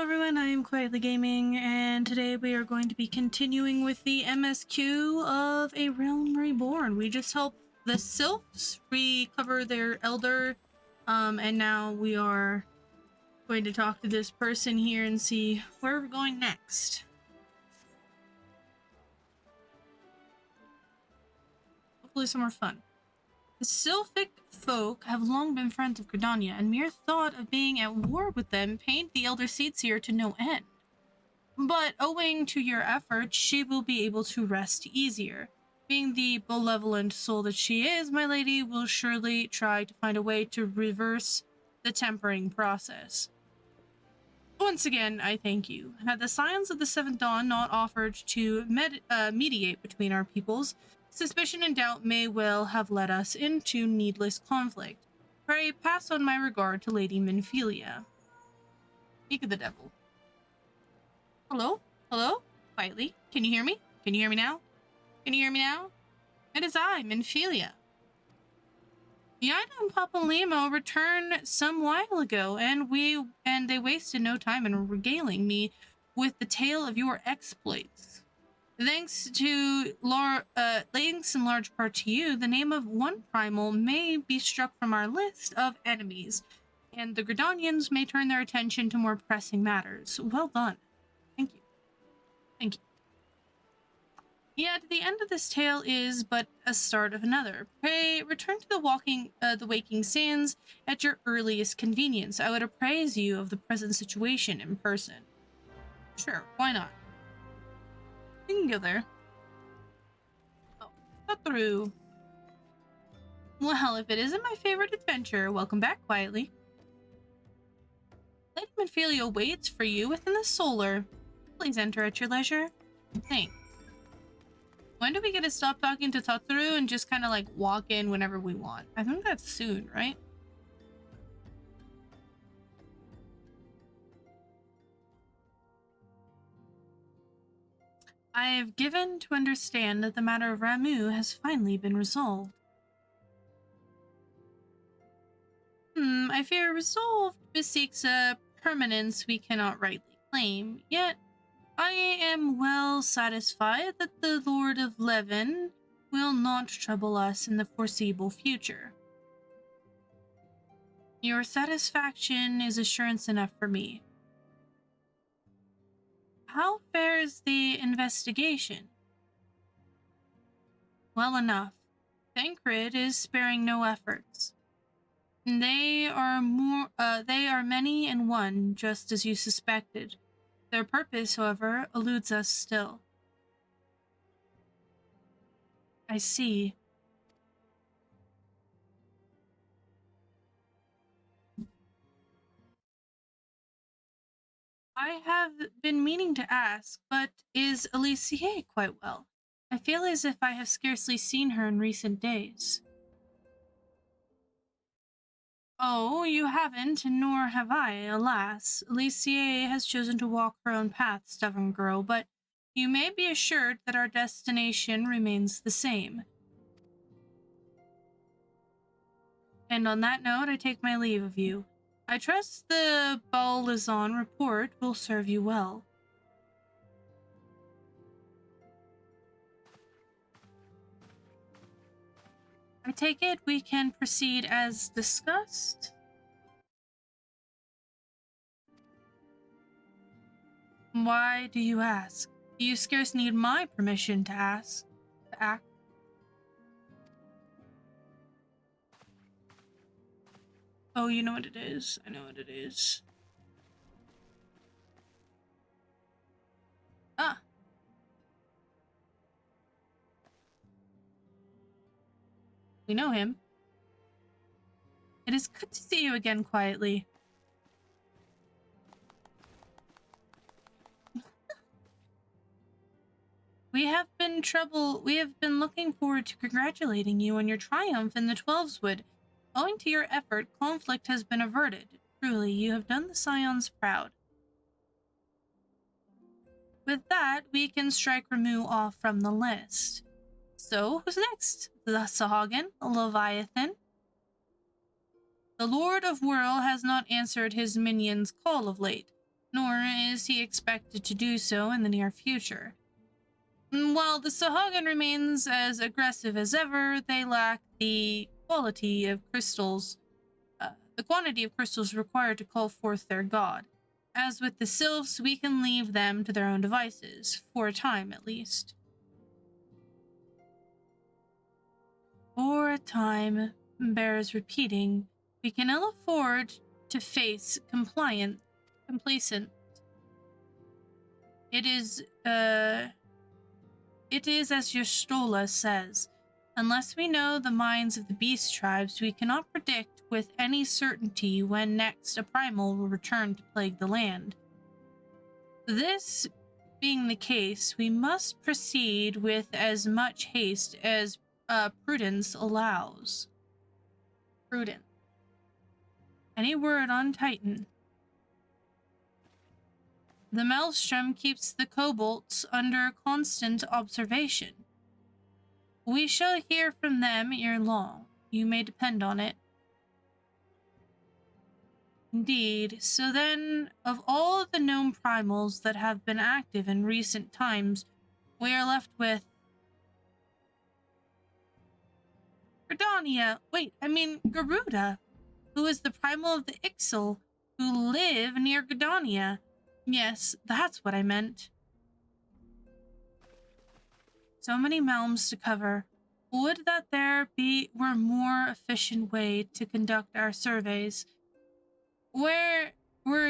everyone, I am Quietly Gaming, and today we are going to be continuing with the MSQ of A Realm Reborn. We just helped the Sylphs recover their elder, and now we are going to talk to this person here and see where we're going next. Hopefully some more fun. The Sylphic folk have long been friends of Gridania, and mere thought of being at war with them pained the elder Seedseer to no end. But owing to your efforts, she will be able to rest easier. Being the benevolent soul that she is, my lady will surely try to find a way to reverse the tempering process. Once again, I thank you. Had the Scions of the Seventh Dawn not offered to mediate between our peoples, suspicion and doubt may well have led us into needless conflict. Pray pass on my regard to Lady Minfilia. Speak of the devil. Hello? Hello? Quietly. Can you hear me? Can you hear me now? Can you hear me now? It is I, Minfilia. Yaina and Papalimo returned some while ago, and they wasted no time in regaling me with the tale of your exploits. Thanks in large part to you, the name of one primal may be struck from our list of enemies, and the Gridanians may turn their attention to more pressing matters. Well done. Thank you. Thank you. Yet the end of this tale is but a start of another. Pray return to the waking sands at your earliest convenience. I would appraise you of the present situation in person. Sure, why not? We can go there. Oh, got through. Well, if it isn't my favorite adventure, welcome back quietly. Lady Minfilia waits for you within the solar. Please enter at your leisure. Thanks. When do we get to stop talking to Totoro and just kind of like walk in whenever we want? I think that's soon, right? I have given to understand that the matter of Ramu has finally been resolved. I fear resolved bespeaks a permanence we cannot rightly claim, yet I am well satisfied that the Lord of Leven will not trouble us in the foreseeable future. Your satisfaction is assurance enough for me. How fares the investigation? Well enough. Tancred is sparing no efforts. They are many in one, just as you suspected. Their purpose, however, eludes us still. I see. I have been meaning to ask, but is Alicia quite well? I feel as if I have scarcely seen her in recent days. Oh, you haven't, nor have I, alas. Alicia has chosen to walk her own path, stubborn girl, but you may be assured that our destination remains the same. And on that note, I take my leave of you. I trust the Balazan report will serve you well. I take it we can proceed as discussed? Why do you ask? You scarce need my permission to act. Oh, you know what it is. I know what it is. Ah. We know him. It is good to see you again quietly. We have been looking forward to congratulating you on your triumph in the Twelveswood. Owing to your effort, conflict has been averted. Truly, you have done the Scions proud. With that, we can strike Ramu off from the list. So, who's next? The Sahagin, Leviathan? The Lord of Whirl has not answered his minion's call of late. nor is he expected to do so in the near future. While the Sahagin remains as aggressive as ever, they lack the quality of crystals, the quantity of crystals required to call forth their god. As with the Sylphs, we can leave them to their own devices, for a time at least. For a time, bears repeating, we can ill afford to face complacent. It is as Yostola says, unless we know the minds of the beast tribes, we cannot predict with any certainty when next a primal will return to plague the land. This being the case, we must proceed with as much haste as prudence allows. Prudent. Any word on Titan? The Maelstrom keeps the kobolds under constant observation. We shall hear from them ere long. You may depend on it. Indeed. So then, of all the known primals that have been active in recent times, we are left with Garuda, who is the primal of the Ixal, who live near Gridania. Yes, that's what I meant. So many realms to cover. Would that there were a more efficient way to conduct our surveys. Were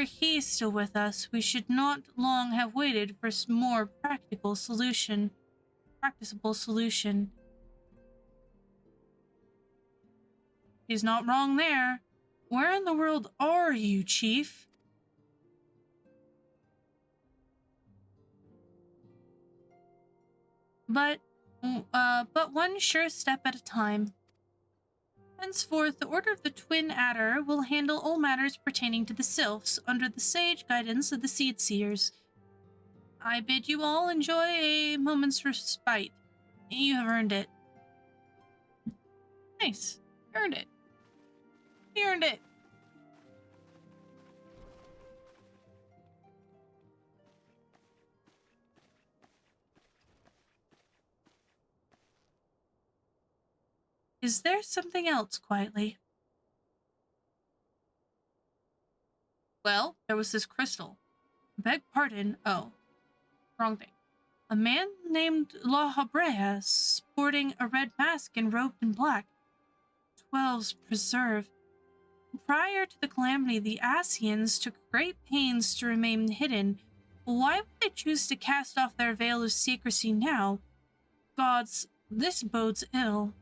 he still with us, we should not long have waited for a more practicable solution. He's not wrong there. Where in the world are you, Chief? But one sure step at a time. Henceforth, the Order of the Twin Adder will handle all matters pertaining to the Sylphs under the sage guidance of the Seed Seers. I bid you all enjoy a moment's respite. You have earned it. Nice. Earned it. You earned it. Is there something else, quietly? Well, there was this crystal. Beg pardon. Oh, wrong thing. A man named La Habrea, sporting a red mask and robed in black. 12's preserve. Prior to the calamity, the Asians took great pains to remain hidden. Why would they choose to cast off their veil of secrecy now? Gods, this bodes ill.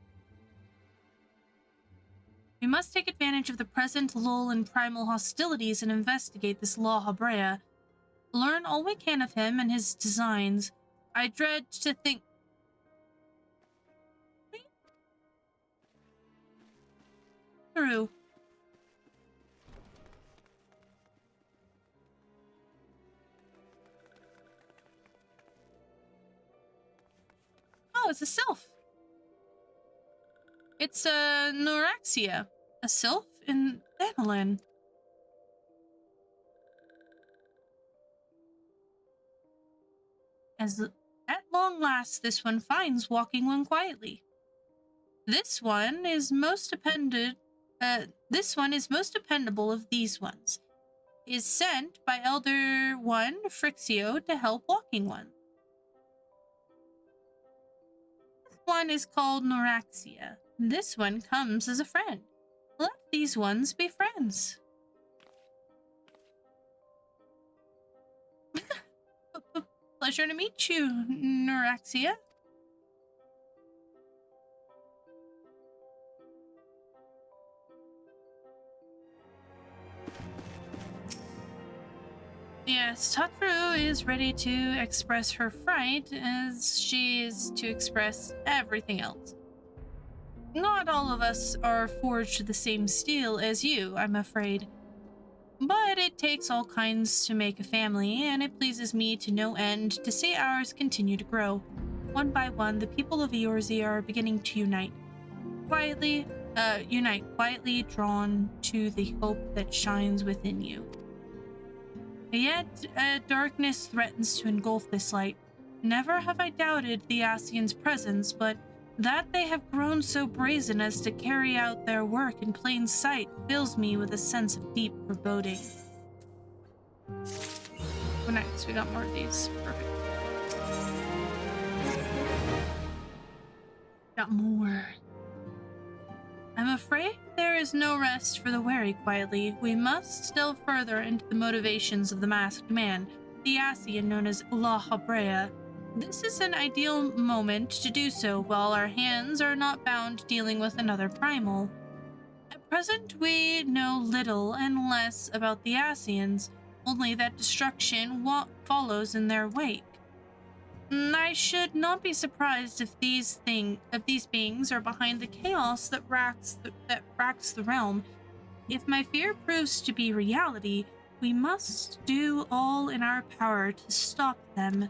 We must take advantage of the present lull in primal hostilities and investigate this La Habrea. Learn all we can of him and his designs. I dread to think... Through. Oh, it's a sylph. It's a Noraxia, a sylph in Danelin. As at long last, this one finds walking one quietly. This one is most dependable of these ones. Is sent by Elder One Frixio to help walking one. This one is called Noraxia. This one comes as a friend. Let these ones be friends. Pleasure to meet you, Noraxia. Yes, Tatru is ready to express her fright as she is to express everything else. Not all of us are forged to the same steel as you, I'm afraid. But it takes all kinds to make a family, and it pleases me to no end to see ours continue to grow. One by one, the people of Eorzea are beginning to unite, quietly drawn to the hope that shines within you. Yet darkness threatens to engulf this light. Never have I doubted the Asians' presence, but that they have grown so brazen as to carry out their work in plain sight fills me with a sense of deep foreboding. Oh, nice. We got more of these. Perfect. Got more. I'm afraid there is no rest for the wary quietly. We must delve further into the motivations of the masked man, the Asian known as La Habrea. This is an ideal moment to do so while our hands are not bound dealing with another primal. At present, we know little and less about the Asians, only that destruction follows in their wake. I should not be surprised if these beings are behind the chaos that racks the realm. If my fear proves to be reality, we must do all in our power to stop them.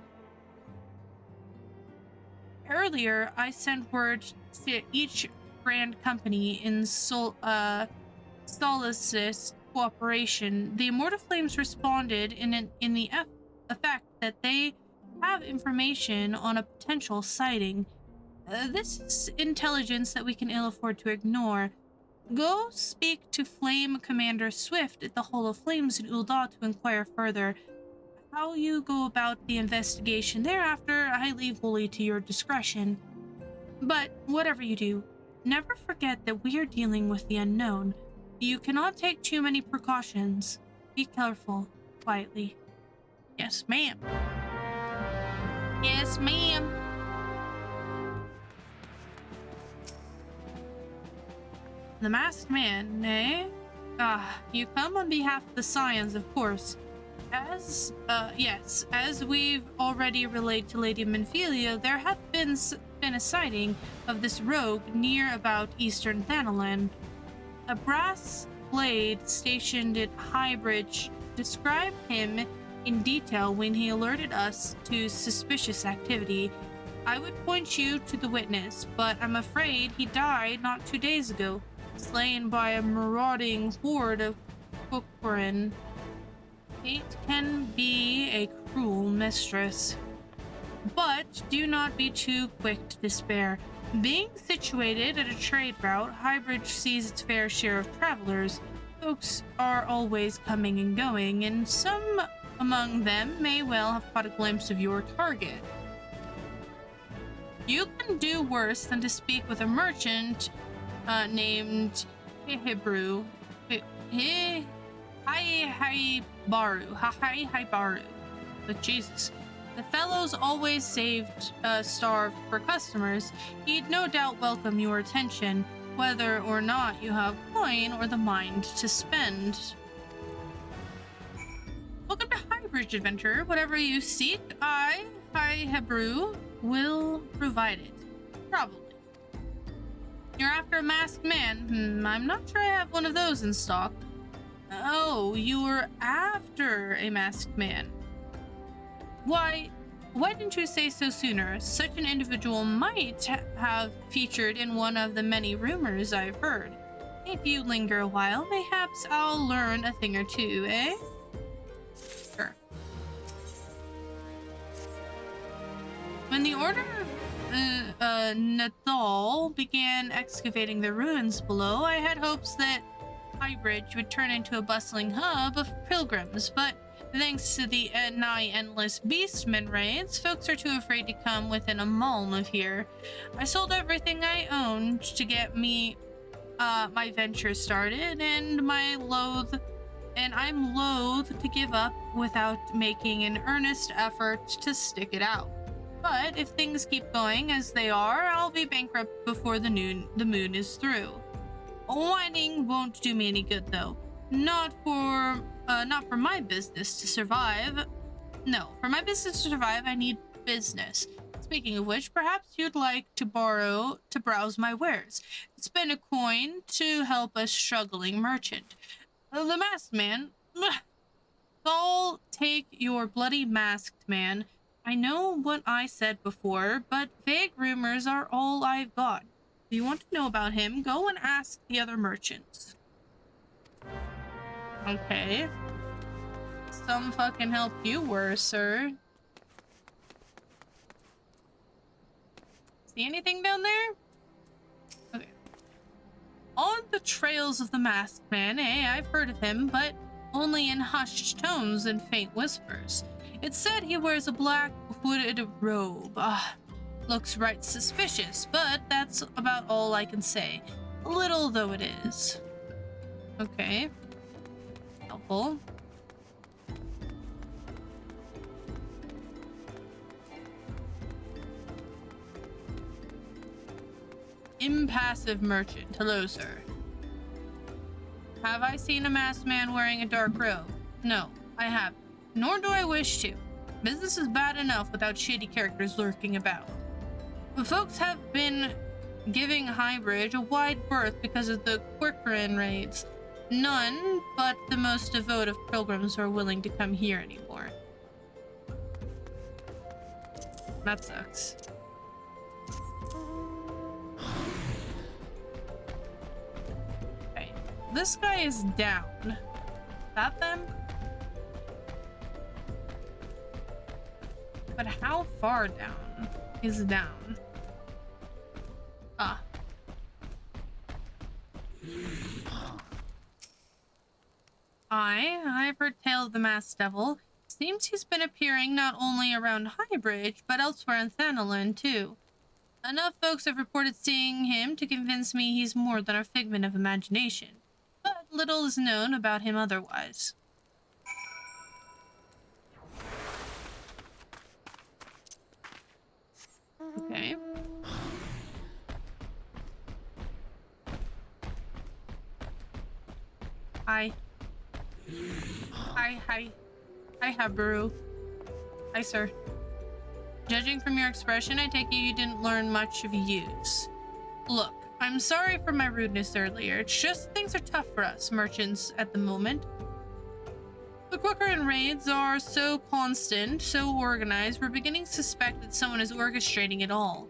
Earlier, I sent word to each grand company in Solicitous cooperation. The Immortal Flames responded in the effect that they have information on a potential sighting. This is intelligence that we can ill afford to ignore. Go speak to Flame Commander Swift at the Hall of Flames in Ul'dah to inquire further. How you go about the investigation thereafter, I leave wholly to your discretion. But whatever you do, never forget that we are dealing with the unknown. You cannot take too many precautions. Be careful, quietly. Yes, ma'am. Yes, ma'am. The masked man, eh? You come on behalf of the Scions, of course. As we've already relayed to Lady Menphelia, there hath been a sighting of this rogue near about Eastern Thanalan. A brass blade stationed at Highbridge described him in detail when he alerted us to suspicious activity. I would point you to the witness, but I'm afraid he died not 2 days ago, slain by a marauding horde of Kukrin. Fate can be a cruel mistress. But do not be too quick to despair. Being situated at a trade route, Highbridge sees its fair share of travelers. Folks are always coming and going, and some among them may well have caught a glimpse of your target. You can do worse than to speak with a merchant named Hihibru. Baru. But Jesus. The fellow's always starved for customers. He'd no doubt welcome your attention, whether or not you have coin or the mind to spend. Welcome to Highbridge, adventurer. Whatever you seek, Hebrew, will provide it. Probably. You're after a masked man? I'm not sure I have one of those in stock. Oh, you were after a masked man. Why didn't you say so sooner? Such an individual might have featured in one of the many rumors I've heard. If you linger a while, mayhaps I'll learn a thing or two, eh? Sure. When the Order of Nathal began excavating the ruins below, I had hopes that Highbridge would turn into a bustling hub of pilgrims, but thanks to the nigh endless beastmen raids, folks are too afraid to come within a mile of here. I sold everything I owned to get me my venture started, and I'm loath to give up without making an earnest effort to stick it out. But if things keep going as they are, I'll be bankrupt before the moon is through. Whining won't do me any good, though. Not for my business to survive. No, for my business to survive, I need business. Speaking of which, perhaps you'd like to borrow to browse my wares. Spend a coin to help a struggling merchant. The masked man. I'll take your bloody masked man. I know what I said before, but vague rumors are all I've got. If you want to know about him, go and ask the other merchants. Okay. some fucking help you were, sir. See anything down there? Okay. On the trails of the masked man, I've heard of him, but only in hushed tones and faint whispers. It's said he wears a black hooded robe. Looks right suspicious, but that's about all I can say. Little though it is. Okay. Helpful. Impassive merchant. Hello, sir. Have I seen a masked man wearing a dark robe? No, I haven't. Nor do I wish to. Business is bad enough without shady characters lurking about. But folks have been giving Highbridge a wide berth because of the Quirkerin raids. None but the most devout of pilgrims are willing to come here anymore. That sucks. Okay, this guy is down. Is that them? But how far down is down? I've heard tale of the masked devil. Seems he's been appearing not only around Highbridge, but elsewhere in Thanalan too. Enough folks have reported seeing him to convince me he's more than a figment of imagination. But little is known about him otherwise. Okay. Hi. Hi, Habaru. Hi, sir. Judging from your expression, I take it you didn't learn much of use. Look, I'm sorry for my rudeness earlier. It's just things are tough for us merchants at the moment. The Quirkerin raids are so constant, so organized, we're beginning to suspect that someone is orchestrating it all.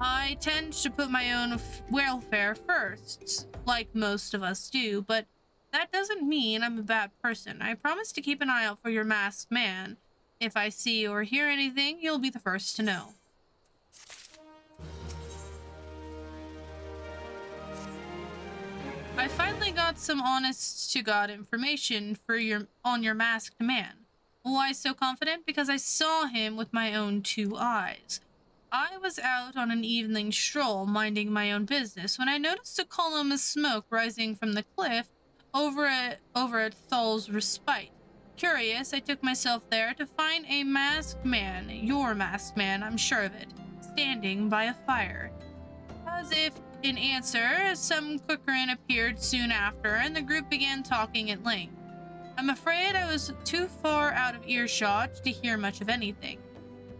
I tend to put my own welfare first, like most of us do, but that doesn't mean I'm a bad person. I promise to keep an eye out for your masked man. If I see or hear anything, you'll be the first to know. I finally got some honest-to-God information on your masked man. Why so confident? Because I saw him with my own 2 eyes. I was out on an evening stroll, minding my own business, when I noticed a column of smoke rising from the cliff over at Thal's Respite. Curious, I took myself there to find a masked man, your masked man, I'm sure of it, standing by a fire. As if in answer, some Quirkerin appeared soon after, and the group began talking at length. I'm afraid I was too far out of earshot to hear much of anything.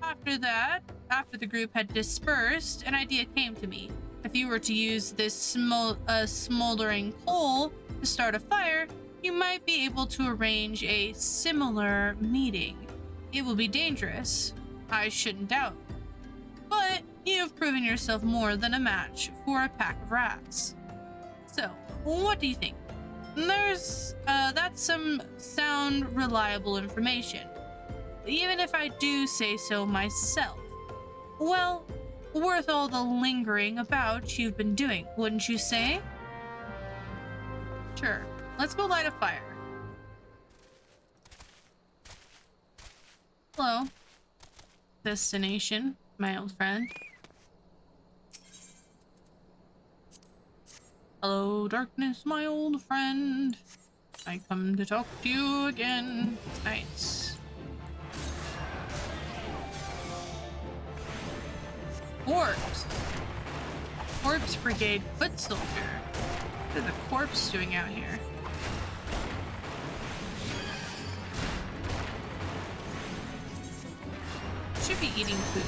After the group had dispersed, an idea came to me. If you were to use this smoldering coal to start a fire, you might be able to arrange a similar meeting. It will be dangerous, I shouldn't doubt. But you've proven yourself more than a match for a pack of rats. So, what do you think? That's some sound, reliable information. Even if I do say so myself. Well, worth all the lingering about you've been doing, wouldn't you say? Sure. Let's go light a fire. Hello. Destination, my old friend. Hello, darkness, my old friend. I come to talk to you again. Nice. Corpse. Corpse Brigade foot soldier. What is the corpse doing out here? Should be eating food.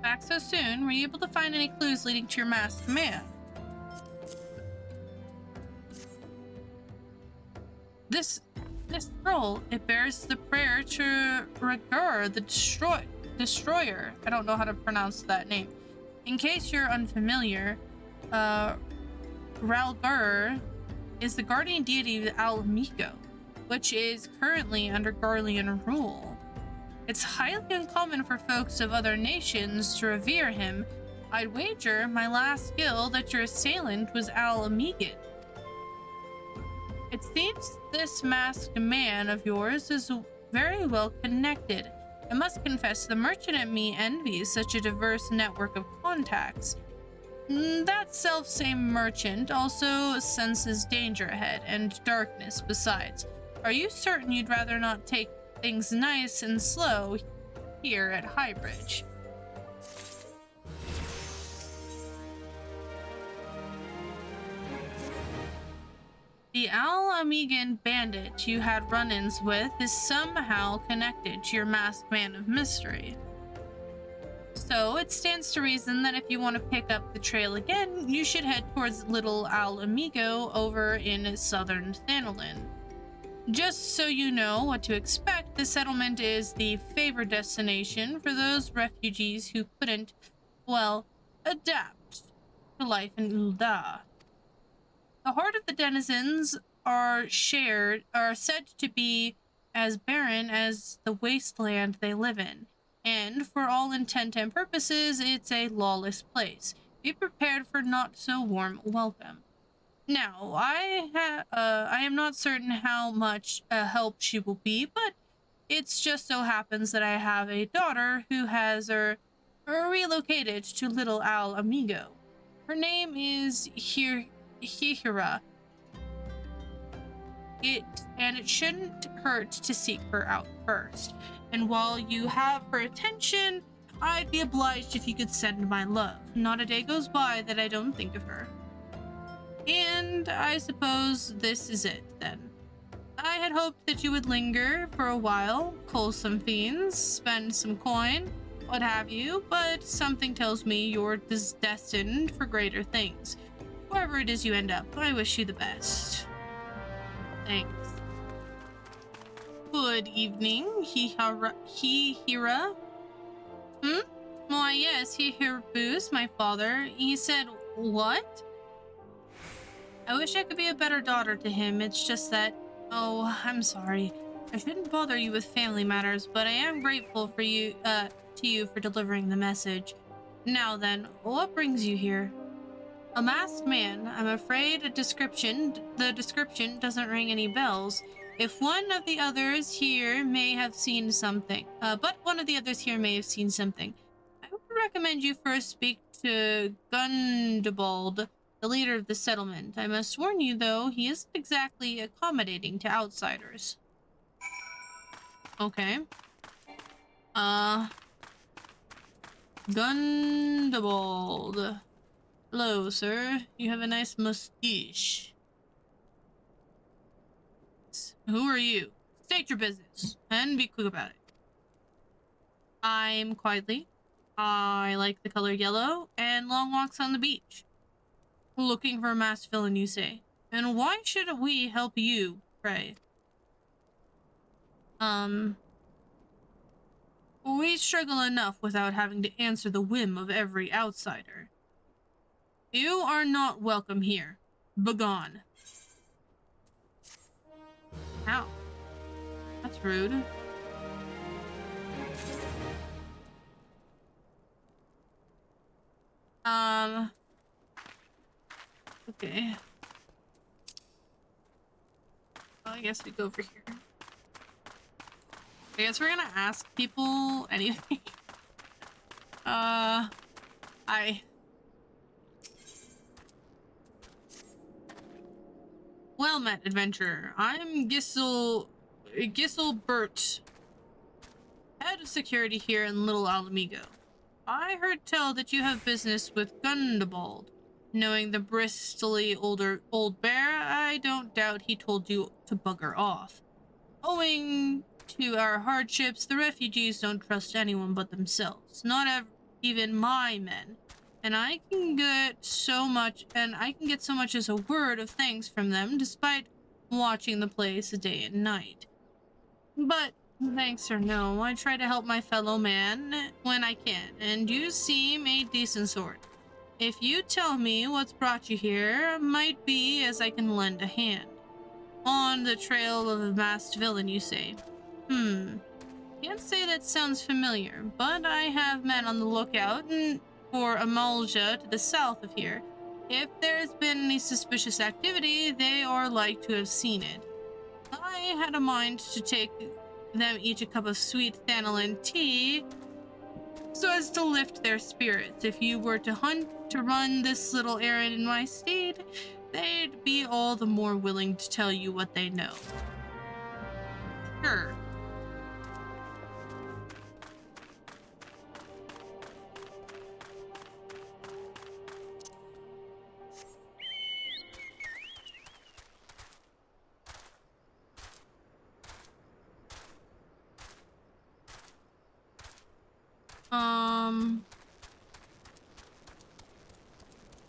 Back so soon? Were you able to find any clues leading to your masked man? This scroll. It bears the prayer to Ragur, the destroyer. I don't know how to pronounce that name. In case you're unfamiliar, Ralgur is the guardian deity of Al Miko, which is currently under Garlean rule. It's highly uncommon for folks of other nations to revere him. I'd wager my last skill that your assailant was Al Amigan. It seems this masked man of yours is very well connected. I must confess, the merchant in me envies such a diverse network of contacts. That self-same merchant also senses danger ahead, and darkness besides. Are you certain you'd rather not take things nice and slow here at Highbridge? The Al Amigan bandit you had run-ins with is somehow connected to your masked man of mystery. So it stands to reason that if you want to pick up the trail again, you should head towards Little Al Amigo over in southern Thanalan. Just so you know what to expect, the settlement is the favored destination for those refugees who couldn't, well, adapt to life in Ul'dah. The heart of the denizens are said to be as barren as the wasteland they live in, and for all intent and purposes, it's a lawless place. Be prepared for not so warm welcome. Now, I am not certain how much help she will be, but it's just so happens that I have a daughter who has relocated to Little Al Amigo. Her name is Hihira. It shouldn't hurt to seek her out first. And while you have her attention, I'd be obliged if you could send my love. Not a day goes by that I don't think of her. And I suppose this is it, then. I had hoped that you would linger for a while, cull some fiends, spend some coin, what have you, but something tells me you're destined for greater things. Wherever it is you end up, I wish you the best. Thanks. Good evening, Hihira. Why, yes, Hihirabus, my father. He said, what? I wish I could be a better daughter to him. It's just that... Oh, I'm sorry. I shouldn't bother you with family matters, but I am grateful for you, to you for delivering the message. Now then, what brings you here? A masked man. I'm afraid the description doesn't ring any bells. If one of the others here may have seen something, I would recommend you first speak to Gundabald, the leader of the settlement. I must warn you, though, he isn't exactly accommodating to outsiders. Okay. Gundabald. Hello, sir. You have a nice mustache. Who are you? State your business, and be quick about it. I'm quietly. I like the color yellow, and long walks on the beach. Looking for a masked villain, you say? And why should we help you, pray? We struggle enough without having to answer the whim of every outsider. You are not welcome here. Begone. Ow. That's rude. Okay. Well, I guess we go over here. I guess we're gonna ask people anything. Well met, adventurer. I'm Giselbert, head of security here in Little Al Amigo. I heard tell that you have business with Gundabald. Knowing the bristly old bear, I don't doubt he told you to bugger off. Owing to our hardships, the refugees don't trust anyone but themselves. Not even my men. And I can get so much as a word of thanks from them, despite watching the place day and night. But thanks or no, I try to help my fellow man when I can, and you seem a decent sort. If you tell me what's brought you here, might be as I can lend a hand. On the trail of a masked villain, you say? Can't say that sounds familiar, but I have men on the lookout for Amalja to the south of here. If there's been any suspicious activity, they are like to have seen it. I had a mind to take them each a cup of sweet thanalan tea so as to lift their spirits. If you were to run this little errand in my stead, they'd be all the more willing to tell you what they know. Sure.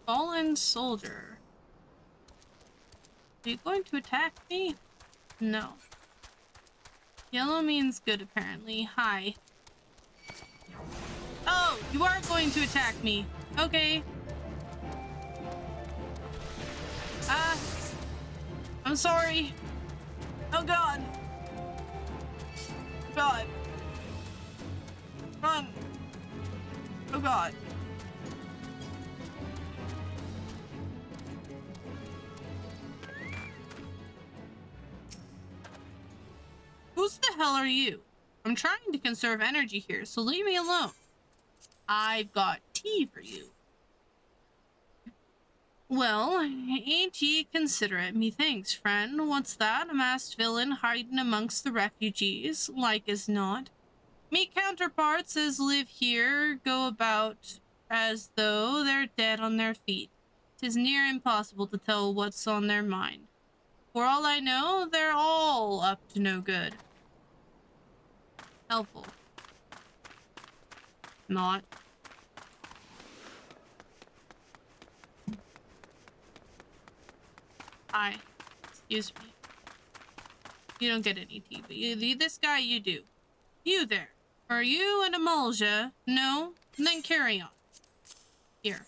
Fallen soldier. Are you going to attack me? No. Yellow means good, apparently. Hi. Oh, you are going to attack me. Okay. I'm sorry. Oh god. God. Run. Oh god. Who's the hell are you? I'm trying to conserve energy here, so leave me alone. I've got tea for you. Well, ain't ye considerate, methinks, friend. What's that? A masked villain hiding amongst the refugees, like as not. Me counterparts as live here go about as though they're dead on their feet. 'Tis near impossible to tell what's on their mind. For all I know, they're all up to no good. Helpful. Not. Hi. Excuse me. You don't get any tea, but this guy you do. You there. Are you an Amalja? No? Then carry on. Here.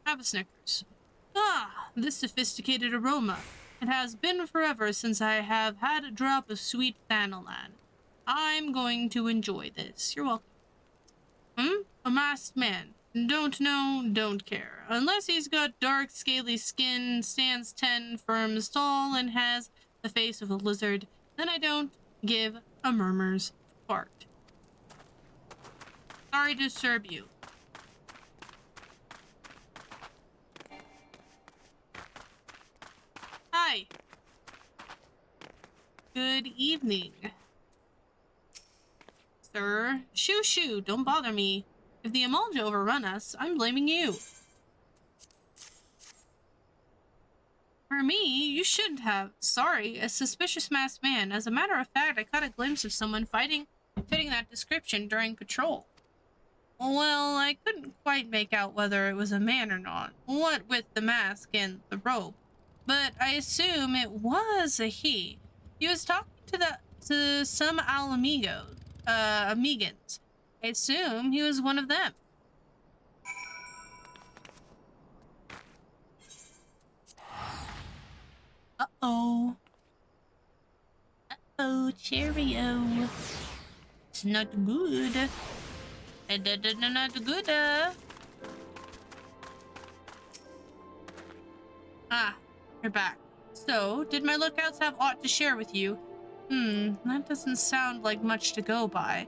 Have a Snickers. Ah, this sophisticated aroma. It has been forever since I have had a drop of sweet thanalan. I'm going to enjoy this. You're welcome. A masked man. Don't know, don't care. Unless he's got dark, scaly skin, stands 10 firms tall, and has the face of a lizard, then I don't give a murmur's fart. Sorry to disturb you. Hi. Good evening. Sir, shoo, don't bother me. If the Amalja overrun us, I'm blaming you. For me, you shouldn't have. Sorry, a suspicious masked man. As a matter of fact, I caught a glimpse of someone fitting that description during patrol. Well, I couldn't quite make out whether it was a man or not, what with the mask and the robe, but I assume it was a he. He was talking to some Amigans. I assume he was one of them. Uh-oh. Uh-oh, Cheerio. It's not good. Not good. Ah, you're back. So, did my lookouts have aught to share with you? That doesn't sound like much to go by.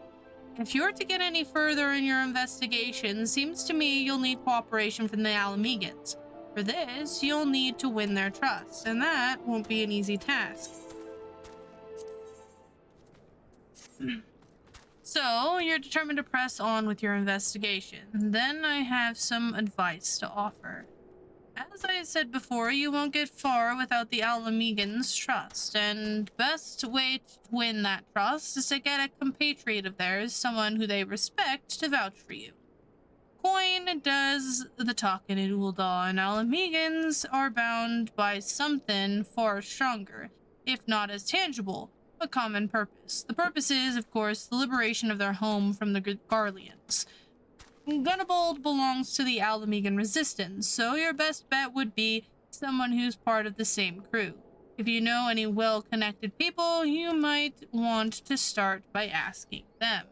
If you're to get any further in your investigation, seems to me you'll need cooperation from the Alamegans. For this, you'll need to win their trust, and that won't be an easy task. So, you're determined to press on with your investigation. Then I have some advice to offer. As I said before, you won't get far without the Alamegans' trust, and best way to win that trust is to get a compatriot of theirs, someone who they respect, to vouch for you. Coin does the talking in Ul'dah, and Alamegans are bound by something far stronger, if not as tangible, a common purpose. The purpose is, of course, the liberation of their home from the Garleans. Gunnabold belongs to the Alamegan Resistance, so your best bet would be someone who's part of the same crew. If you know any well-connected people, you might want to start by asking them.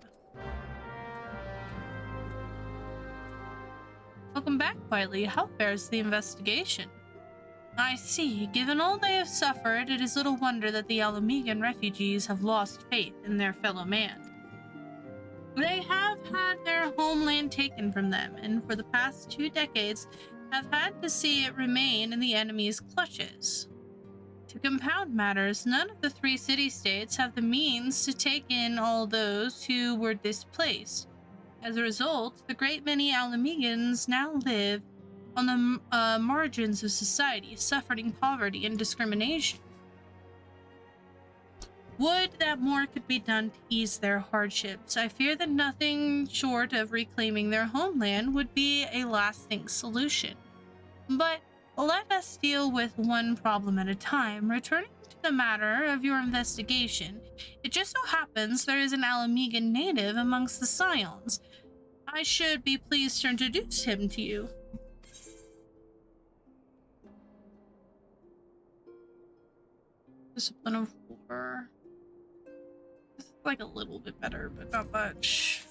Welcome back, Quietly. How fares the investigation? I see. Given all they have suffered, it is little wonder that the Alamegan refugees have lost faith in their fellow man. They have had their homeland taken from them, and for the past 2 decades have had to see it remain in the enemy's clutches. To compound matters, none of the 3 city-states have the means to take in all those who were displaced. As a result, the great many Alamegans now live on the margins of society, suffering poverty and discrimination. Would that more could be done to ease their hardships. I fear that nothing short of reclaiming their homeland would be a lasting solution. But let us deal with one problem at a time. Returning to the matter of your investigation, it just so happens there is an Alamegan native amongst the Scions. I should be pleased to introduce him to you. Discipline of War. This is like a little bit better, but not much.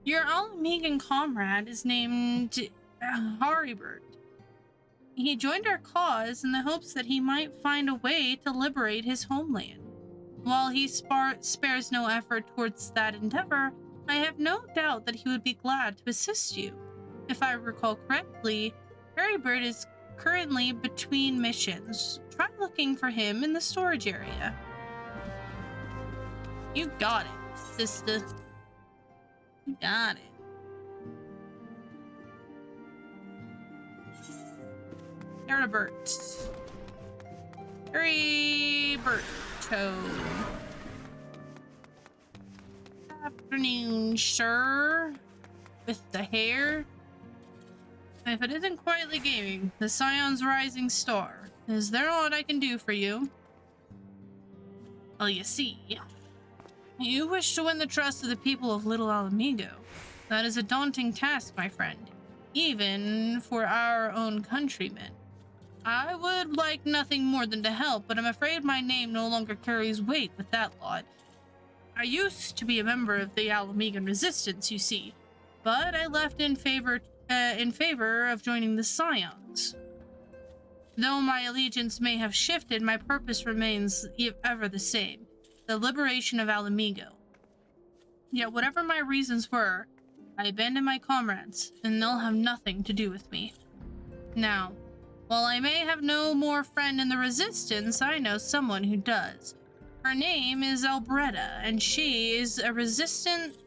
Your Alamegan comrade is named Haribert. He joined our cause in the hopes that he might find a way to liberate his homeland. While he spares no effort towards that endeavor, I have no doubt that he would be glad to assist you. If I recall correctly, Haribert is currently between missions. Try looking for him in the storage area. You got it, sister. You got it. Haribert. Afternoon, sir. With the hair. If it isn't quietly gaming, the Scion's rising star. Is there aught I can do for you? Well, you see, you wish to win the trust of the people of Little Alamigo. That is a daunting task, my friend, even for our own countrymen. I would like nothing more than to help, but I'm afraid my name no longer carries weight with that lot. I used to be a member of the Alamegan Resistance, you see, but I left in favor of joining the Scions. Though my allegiance may have shifted, my purpose remains ever the same: the liberation of Alamigo. Yet whatever my reasons were, I abandoned my comrades, and they'll have nothing to do with me. Now, while I may have no more friend in the Resistance, I know someone who does. Her name is Albretta, and she is a resident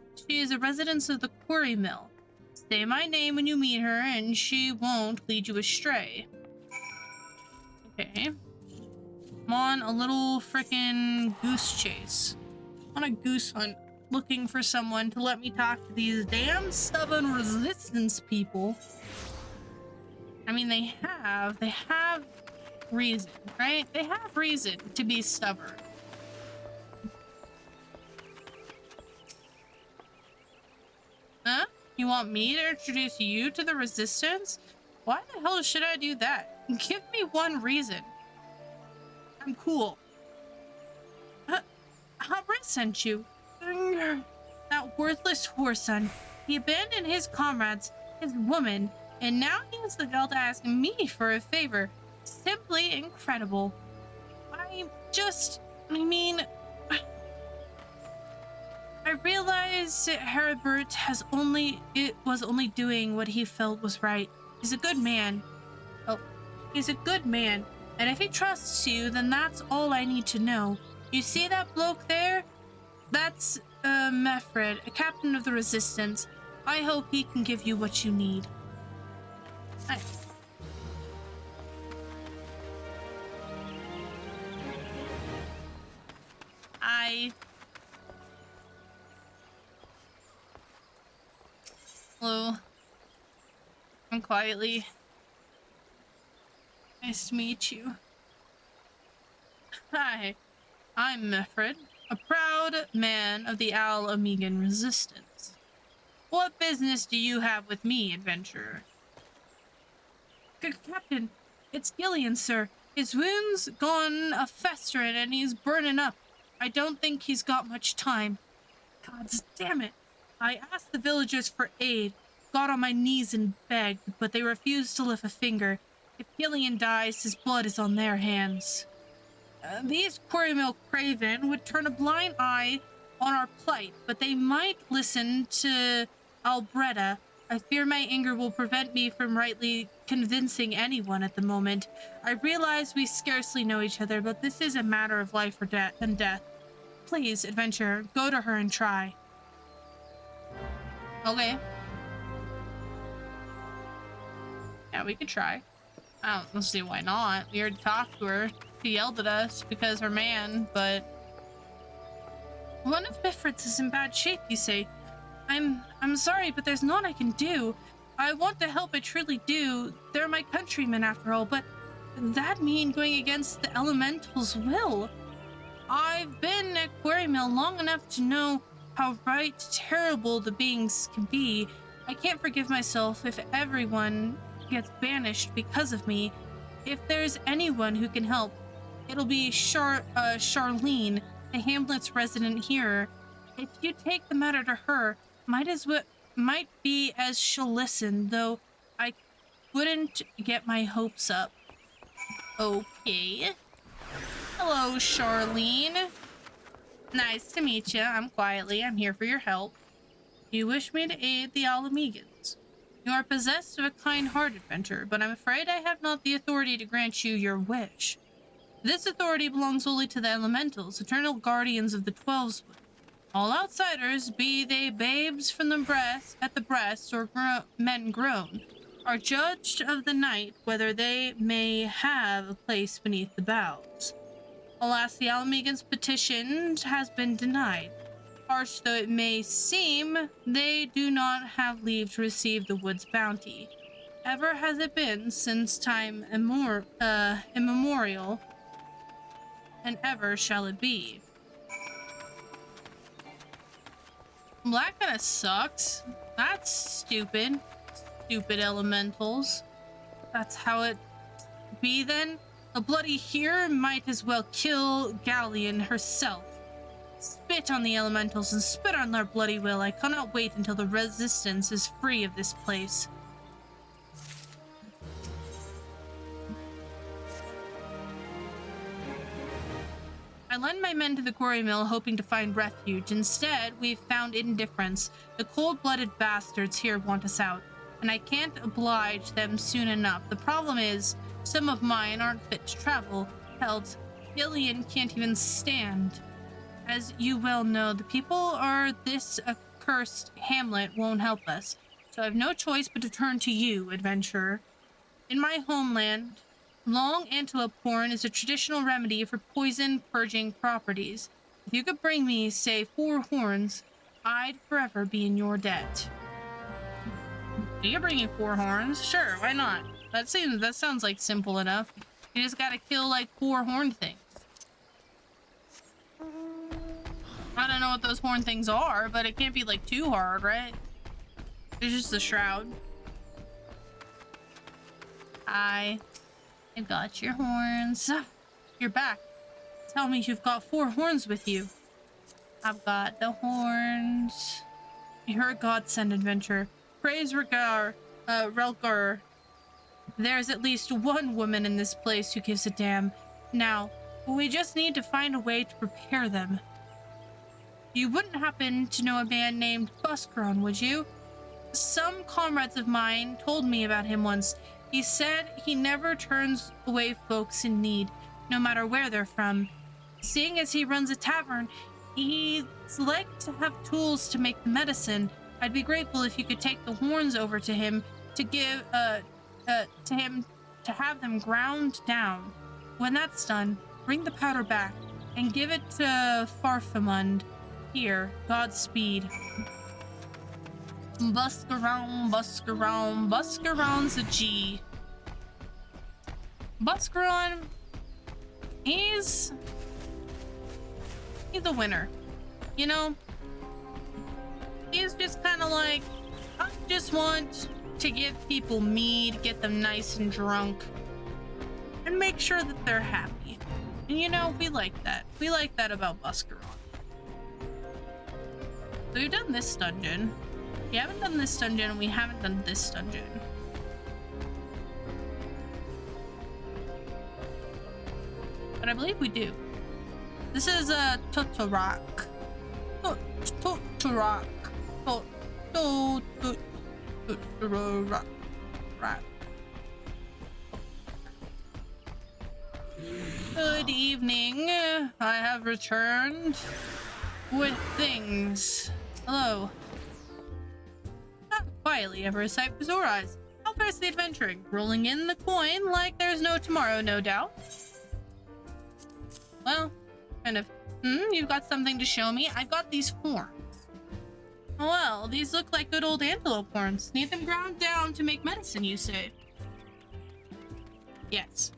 of the quarry mill. Say my name when you meet her, and she won't lead you astray. Okay. I'm on a little frickin' goose chase. On a goose hunt, looking for someone to let me talk to these damn stubborn Resistance people. I mean, they have reason, right? They have reason to be stubborn. Huh? You want me to introduce you to the Resistance? Why the hell should I do that? Give me one reason. I'm cool. Hubris sent you. That worthless whoreson. He abandoned his comrades, his woman, and now he has the gall to ask me for a favor. Simply incredible. I realize Haribert was only doing what he felt was right. He's a good man. Oh, he's a good man. And if he trusts you, then that's all I need to know. You see that bloke there? That's Mefred, a captain of the Resistance. I hope he can give you what you need. Hello. I'm quietly. Nice to meet you. Hi, I'm Mefred, a proud man of the Al Amigan Resistance. What business do you have with me, adventurer? Captain, it's Gillian, sir. His wound's gone a festering and he's burning up. I don't think he's got much time. Gods damn it! I asked the villagers for aid, got on my knees and begged, but they refused to lift a finger. If Gillian dies, his blood is on their hands. These Quarrymill Craven would turn a blind eye on our plight, but they might listen to Albretta. I fear my anger will prevent me from rightly convincing anyone at the moment. I realize we scarcely know each other, but this is a matter of life or death and death. Please, adventurer, go to her and try. Okay. Yeah, we could try. I don't see why not. We already talked to her. She yelled at us because her man, but... One of Bifrit's is in bad shape, you say? I'm sorry, but there's naught I can do. I want to help, I truly do. They're my countrymen after all, but that mean going against the elemental's will? I've been at Quarrymill long enough to know how terrible the beings can be. I can't forgive myself if everyone gets banished because of me. If there's anyone who can help, it'll be Charlene, the Hamlet's resident here. If you take the matter to her, might be as she'll listen, though I wouldn't get my hopes up. Okay. Hello, Charlene. Nice to meet you. I'm Quietly. I'm here for your help. You wish me to aid the Alamegans. You are possessed of a kind heart, adventurer, but I'm afraid I have not the authority to grant you your wish. This authority belongs solely to the elementals, eternal guardians of the 12's wood. All outsiders, be they babes from the breast or men grown, are judged of the night whether they may have a place beneath the boughs. Alas, the Alamegans' petition has been denied. Harsh though it may seem, they do not have leave to receive the wood's bounty. Ever has it been since time immemorial, and ever shall it be. That kind of sucks. That's stupid. Stupid elementals. That's how it be then? A bloody hero might as well kill Galleon herself. Spit on the elementals and spit on their bloody will. I cannot wait until the resistance is free of this place. I lend my men to the quarry mill hoping to find refuge. Instead, we've found indifference. The cold-blooded bastards here want us out, and I can't oblige them soon enough. The problem is, some of mine aren't fit to travel. Hell, Gillian can't even stand. As you well know, the people are this accursed hamlet won't help us, so I've no choice but to turn to you, adventurer. In my homeland, long antelope horn is a traditional remedy for poison purging properties. If you could bring me, say, 4 horns, I'd forever be in your debt. You can bring you 4 horns? Sure, why not? That sounds like simple enough. You just gotta kill like 4 horn things. I don't know what those horn things are, but it can't be like too hard, right? It's just a shroud. I got your horns. You're back. Tell me you've got 4 horns with you. I've got the horns. You're a godsend, adventurer. Praise Relgar. There's at least one woman in this place who gives a damn. Now, we just need to find a way to prepare them. You wouldn't happen to know a man named Buscaron, would you? Some comrades of mine told me about him once. He said he never turns away folks in need, no matter where they're from. Seeing as he runs a tavern, he'd like to have tools to make the medicine. I'd be grateful if you could take the horns over to him to give to have them ground down. When that's done, bring the powder back and give it to Farfamund. Here, Godspeed. Buscaron, Buscaron's a G. Buscaron, he's a winner. You know, he's just kind of like, I just want to give people mead, get them nice and drunk, and make sure that they're happy. And you know, we like that. We like that about Buscaron. So we've done this dungeon. We haven't done this dungeon, and we haven't done this dungeon. But I believe we do. This is a Totorak. Totorak. Totorak. Good evening. I have returned with things. Hello. Not quietly ever a sight for sore eyes. How fares the adventuring? Rolling in the coin like there's no tomorrow, no doubt. Well, kind of. You've got something to show me? I've got these horns. Well, these look like good old antelope horns. Need them ground down to make medicine, you say? Yes.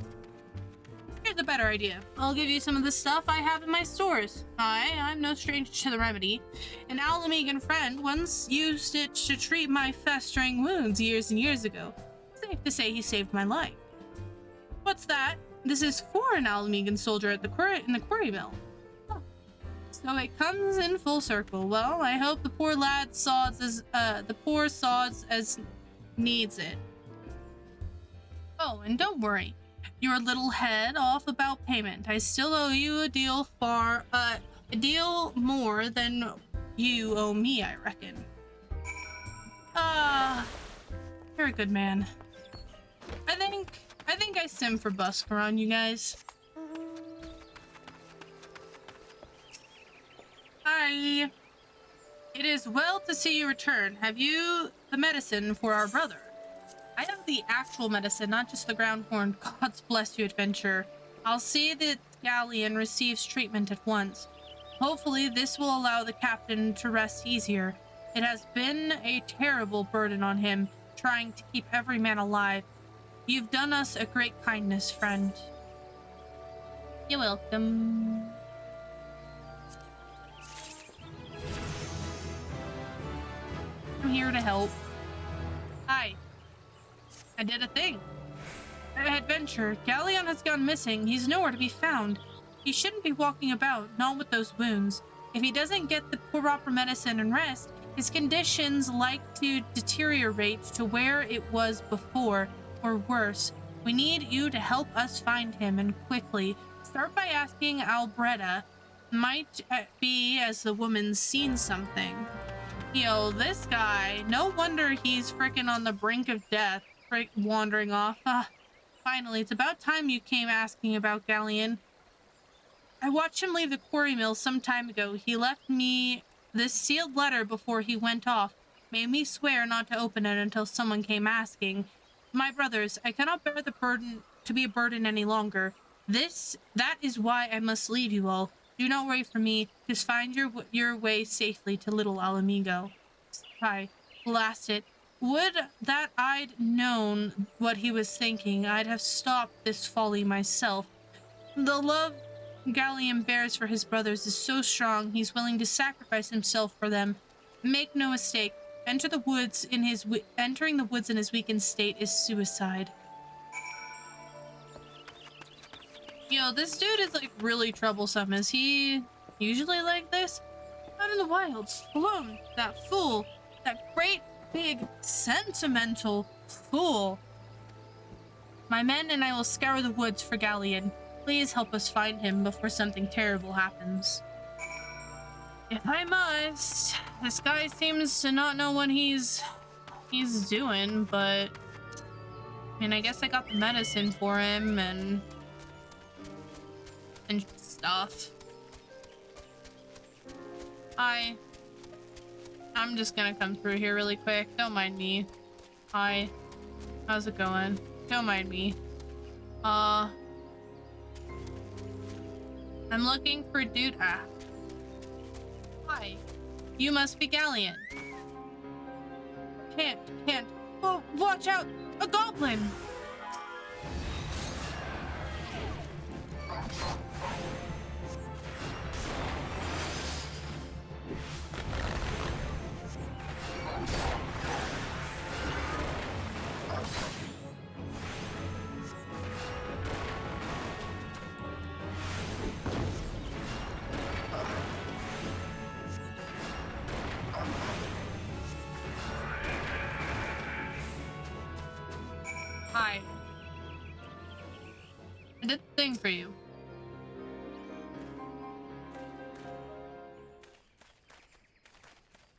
Here's a better idea. I'll give you some of the stuff I have in my stores. I'm no stranger to the remedy. An Alamegan friend once used it to treat my festering wounds years and years ago. Safe to say he saved my life. What's that? This is for an Alamegan soldier at the quarry mill. Huh. So it comes in full circle. Well, I hope the poor sods as needs it. Oh, and don't worry. Your little head off about payment. I still owe you a deal more than you owe me, I reckon. You're a good man. I think I sim for Buscaron, you guys. Hi. It is well to see you return. Have you the medicine for our brother? I have the actual medicine, not just the ground horn. God's bless you, adventurer. I'll see that Galleon receives treatment at once. Hopefully, this will allow the captain to rest easier. It has been a terrible burden on him, trying to keep every man alive. You've done us a great kindness, friend. You're welcome. I'm here to help. Hi. I did a thing. Adventure. Galleon has gone missing. He's nowhere to be found. He shouldn't be walking about, not with those wounds. If he doesn't get the proper medicine and rest, his conditions like to deteriorate to where it was before, or worse. We need you to help us find him, and quickly. Start by asking Albretta. Might be as the woman's seen something. Yo, this guy, no wonder he's frickin' on the brink of death. Wandering off. Finally, it's about time you came asking about Galleon. I watched him leave the quarry mill some time ago. He left me this sealed letter before he went off. Made me swear not to open it until someone came asking. My brothers, I cannot bear the burden to be a burden any longer. That is why I must leave you all. Do not worry for me. Just find your way safely to little Alamigo. Hi, blast it. Would that I'd known what he was thinking. I'd have stopped this folly myself. The love Galleon bears for his brothers is so strong, he's willing to sacrifice himself for them. Make no mistake, entering the woods in his weakened state is suicide. Yo, this dude is like really troublesome. Is he usually like this? Out in the wilds, alone, that fool, that great big, sentimental fool. My men and I will scour the woods for Galleon. Please help us find him before something terrible happens. If I must. This guy seems to not know what he's doing, but I mean, I guess I got the medicine for him and stuff. I'm just gonna come through here really quick. Don't mind me. Hi. How's it going? Don't mind me. I'm looking for dude. Hi. You must be Galleon. Can't. Oh, watch out! A goblin! did the thing for you.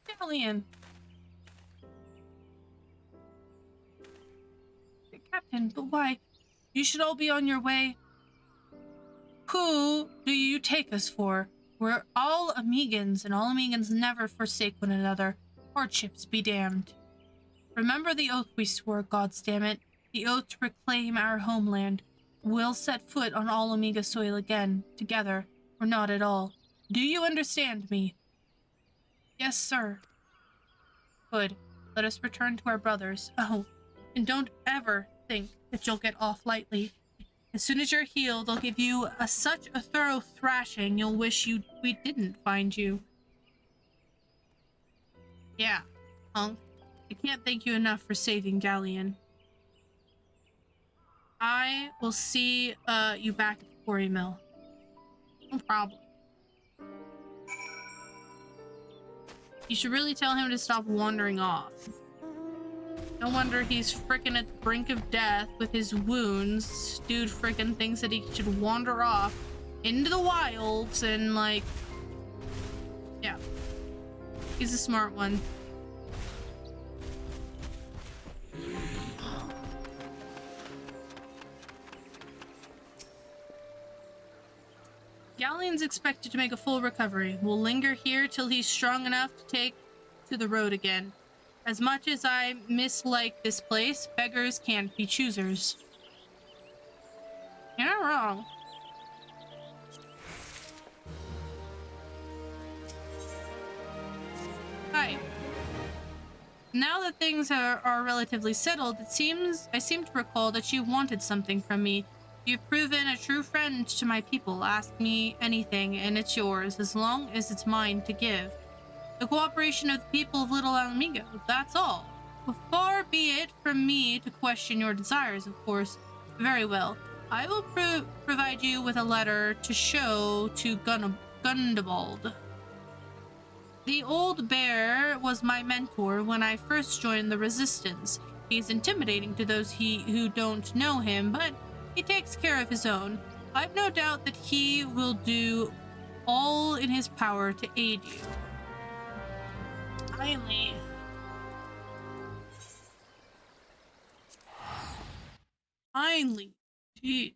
Galleon. Captain, but why? You should all be on your way. Who do you take us for? We're all Amigans, and all Amigans never forsake one another. Hardships be damned. Remember the oath we swore, goddamn it. The oath to reclaim our homeland. We'll set foot on all Omega soil again, together, or not at all. Do you understand me? Yes, sir. Good. Let us return to our brothers. Oh, and don't ever think that you'll get off lightly. As soon as you're healed, I'll give you such a thorough thrashing you'll wish we didn't find you. Yeah, punk. I can't thank you enough for saving Galleon. I will see you back at the quarry mill. No problem. You should really tell him to stop wandering off. No wonder he's frickin' at the brink of death with his wounds. Dude frickin' thinks that he should wander off into the wilds and, like... Yeah. He's a smart one. Galleon's expected to make a full recovery. We'll linger here till he's strong enough to take to the road again. As much as I mislike this place, beggars can't be choosers. You're not wrong. Hi. Now that things are relatively settled, I seem to recall that you wanted something from me. You've proven a true friend to my people. Ask me anything, and it's yours, as long as it's mine to give. The cooperation of the people of Little Alamigo, that's all. Far be it from me to question your desires, of course. Very well. I will provide you with a letter to show to Gundabald. The old bear was my mentor when I first joined the Resistance. He's intimidating to those who don't know him, but he takes care of his own. I've no doubt that he will do all in his power to aid you. Finally. Finally. Jeez.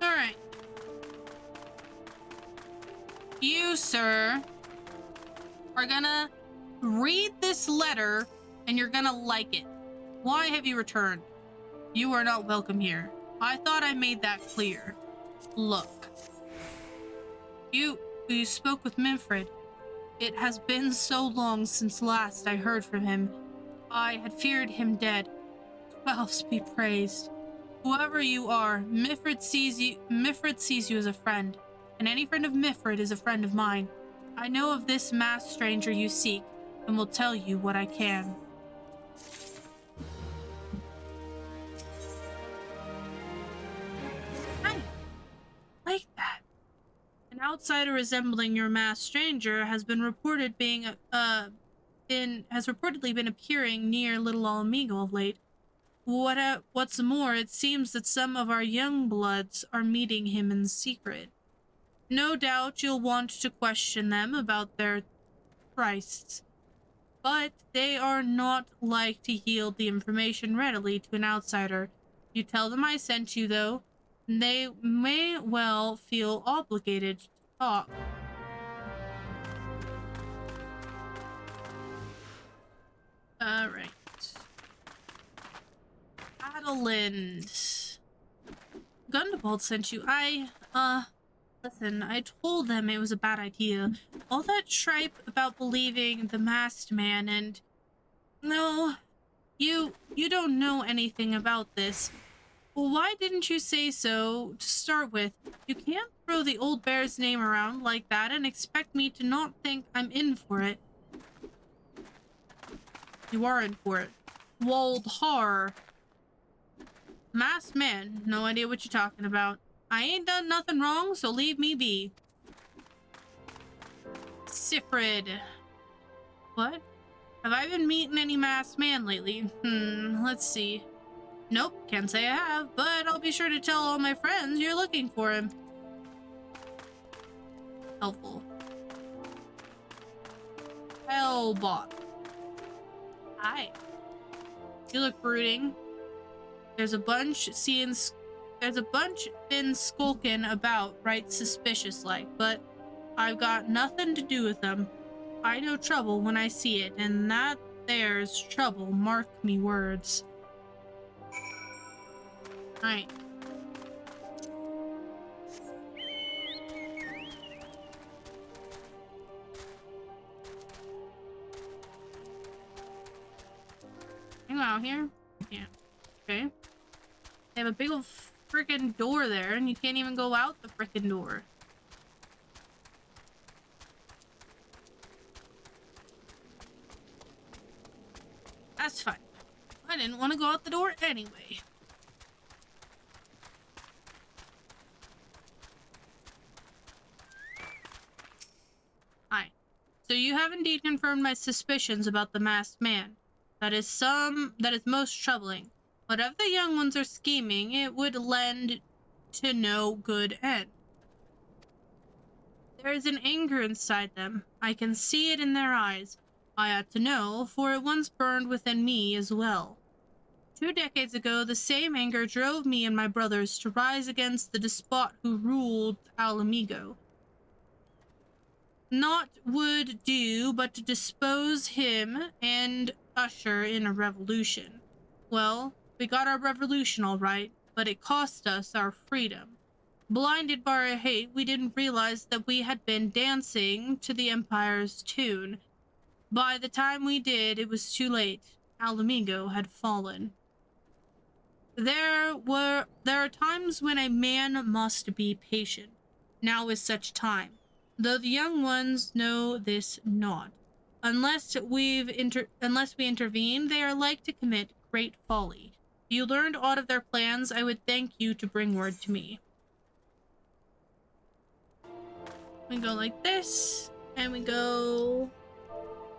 Alright. You, sir, are gonna read this letter and you're gonna like it. Why have you returned? You are not welcome here. I thought I made that clear. Look. You spoke with Minfred. It has been so long since last I heard from him. I had feared him dead. Elves be praised. Whoever you are, Mifred sees you as a friend, and any friend of Mifred is a friend of mine. I know of this masked stranger you seek, and will tell you what I can. I like that. An outsider resembling your masked stranger has been reportedly been appearing near Little Alamigo of late. What's more, it seems that some of our young bloods are meeting him in secret. No doubt you'll want to question them about their Christs, but they are not like to yield the information readily to an outsider. You tell them I sent you, though, and they may well feel obligated to talk. Alright. Adelind. Gundabald sent you. Listen, I told them it was a bad idea. All that tripe about believing the masked man and... No, you don't know anything about this. Well, why didn't you say so to start with? You can't throw the old bear's name around like that and expect me to not think I'm in for it. You are in for it. Wold har. Masked man, no idea what you're talking about. I ain't done nothing wrong, so leave me be. Sifrid. What? Have I been meeting any masked man lately? Let's see. Nope, can't say I have, but I'll be sure to tell all my friends you're looking for him. Helpful. Hellbot. Hi. You look brooding. There's a bunch been skulking about right suspicious like, but I've got nothing to do with them. I know trouble when I see it, and that there's trouble, mark me words. Alright. Hang out here? Yeah. Okay. They have a big old freaking door there, and you can't even go out the freaking door. That's fine. I didn't want to go out the door anyway. Hi. So you have indeed confirmed my suspicions about the masked man. That is most troubling. Whatever the young ones are scheming, it would lend to no good end. There is an anger inside them. I can see it in their eyes. I ought to know, for it once burned within me as well. 2 decades ago, the same anger drove me and my brothers to rise against the despot who ruled Alamigo. Naught would do but to dispose him and usher in a revolution. Well, we got our revolution all right, but it cost us our freedom. Blinded by our hate, we didn't realize that we had been dancing to the Empire's tune. By the time we did, it was too late. Alamigo had fallen. There are times when a man must be patient. Now is such time, though the young ones know this not. Unless we intervene, they are like to commit great folly. If you learned aught of their plans, I would thank you to bring word to me. We go like this, and we go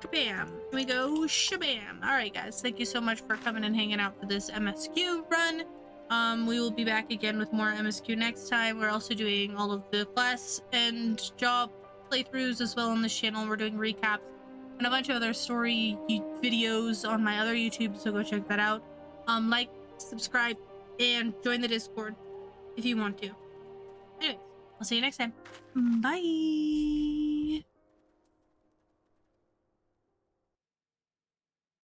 kabam. We go shabam. Alright guys, thank you so much for coming and hanging out for this MSQ run. We will be back again with more MSQ next time. We're also doing all of the class and job playthroughs as well on this channel. We're doing recaps and a bunch of other story videos on my other YouTube, so go check that out. Like, subscribe, and join the Discord if you want to. Anyways, I'll see you next time. Bye!